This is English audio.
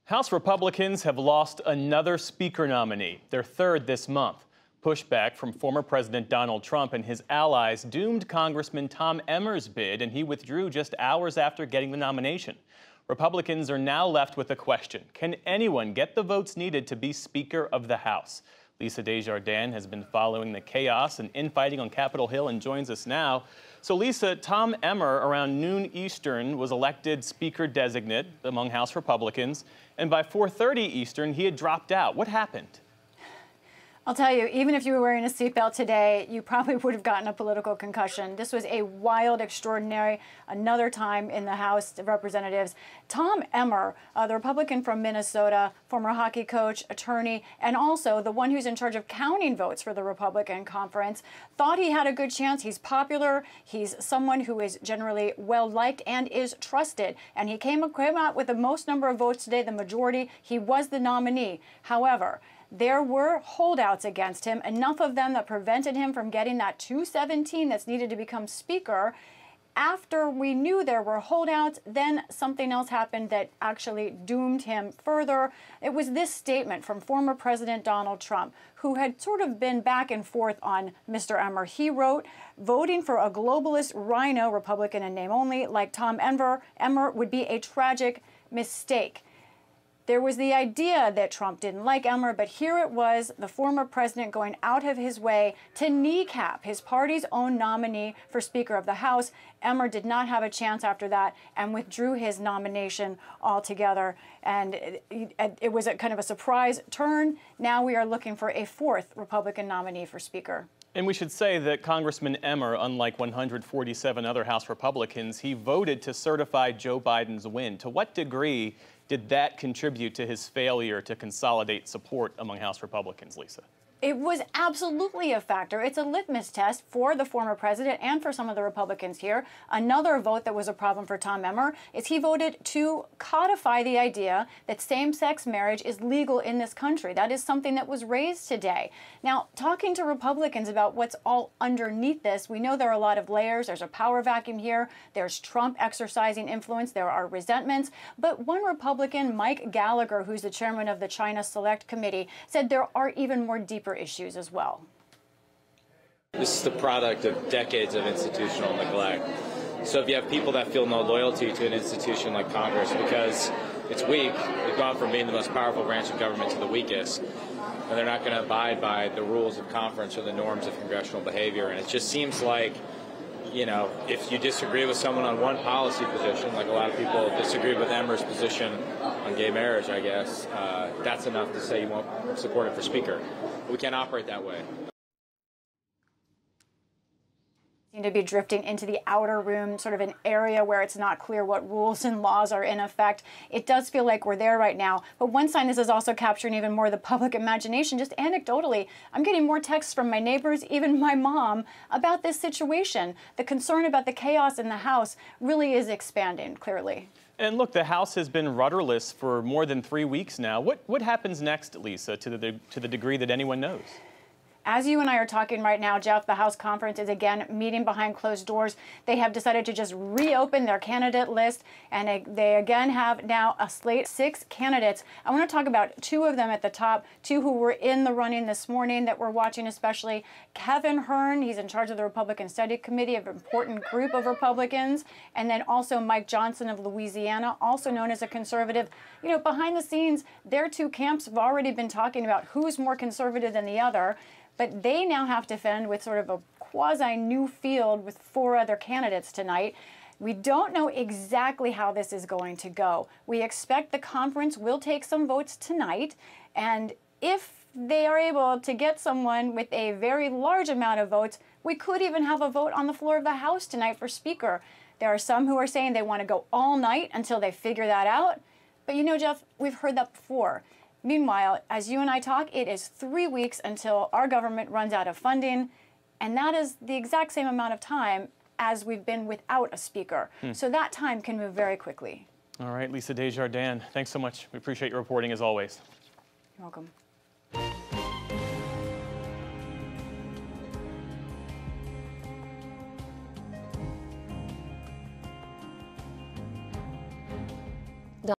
House Republicans have lost another Speaker nominee, their third this month. Pushback from former President Donald Trump and his allies doomed Congressman Tom Emmer's bid, and he withdrew just hours after getting the nomination. Republicans are now left with a question: can anyone get the votes needed to be Speaker of the House? Lisa Desjardins has been following the chaos and infighting on Capitol Hill and joins us now. So Lisa, Tom Emmer, around noon Eastern, was elected Speaker designate among House Republicans, and by 4:30 Eastern, he had dropped out. What happened? I'll tell you, even if you were wearing a seatbelt today, you probably would have gotten a political concussion. This was a wild, extraordinary, another time in the House of Representatives. Tom Emmer, the Republican from Minnesota, former hockey coach, attorney, and also the one who's in charge of counting votes for the Republican conference, thought he had a good chance. He's popular. He's someone who is generally well-liked and is trusted. And he came out with the most number of votes today, the majority. He was the nominee. However, there were holdouts against him, enough of them that prevented him from getting that 217 that's needed to become Speaker. After we knew there were holdouts, then something else happened that actually doomed him further. It was this statement from former President Donald Trump, who had sort of been back and forth on Mr. Emmer. He wrote, "Voting for a globalist rhino, Republican in name only, like Tom Emmer would be a tragic mistake." There was the idea that Trump didn't like Emmer, but here it was, the former president going out of his way to kneecap his party's own nominee for Speaker of the House. Emmer did not have a chance after that and withdrew his nomination altogether. And it was a kind of a surprise turn. Now we are looking for a fourth Republican nominee for Speaker. And we should say that Congressman Emmer, unlike 147 other House Republicans, he voted to certify Joe Biden's win. To what degree did that contribute to his failure to consolidate support among House Republicans, Lisa? It was absolutely a factor. It's a litmus test for the former president and for some of the Republicans here. Another vote that was a problem for Tom Emmer is he voted to codify the idea that same-sex marriage is legal in this country. That is something that was raised today. Now, talking to Republicans about what's all underneath this, we know there are a lot of layers. There's a power vacuum here. There's Trump exercising influence. There are resentments. But one Republican, Mike Gallagher, who's the chairman of the China Select Committee, said there are even more deeper issues as well. This is the product of decades of institutional neglect. So if you have people that feel no loyalty to an institution like Congress because it's weak, they've gone from being the most powerful branch of government to the weakest, and they're not going to abide by the rules of conference or the norms of congressional behavior. And it just seems like, you know, if you disagree with someone on one policy position, like a lot of people disagree with Emmer's position on gay marriage, I guess, that's enough to say you won't support it for Speaker. We can't operate that way. Seem to be drifting into the outer room, sort of an area where it's not clear what rules and laws are in effect. It does feel like we're there right now. But one sign this is also capturing even more the public imagination, just anecdotally, I'm getting more texts from my neighbors, even my mom, about this situation. The concern about the chaos in the House really is expanding, clearly. And look, the House has been rudderless for more than 3 weeks now. What happens next, Lisa, to the degree that anyone knows? As you and I are talking right now, Jeff, the House conference is again meeting behind closed doors. They have decided to just reopen their candidate list, and they again have now a slate of 6 candidates. I want to talk about 2 of them at the top, 2 who were in the running this morning that we're watching especially. Kevin Hern, he's in charge of the Republican Study Committee, an important group of Republicans, and then also Mike Johnson of Louisiana, also known as a conservative. You know, behind the scenes, their 2 camps have already been talking about who's more conservative than the other. But they now have to fend with sort of a quasi-new field with 4 other candidates tonight. We don't know exactly how this is going to go. We expect the conference will take some votes tonight, and if they are able to get someone with a very large amount of votes, we could even have a vote on the floor of the House tonight for Speaker. There are some who are saying they want to go all night until they figure that out. But you know, Jeff, we've heard that before. Meanwhile, as you and I talk, it is 3 weeks until our government runs out of funding, and that is the exact same amount of time as we've been without a speaker. So that time can move very quickly. All right, Lisa Desjardins, thanks so much. We appreciate your reporting as always. You're welcome.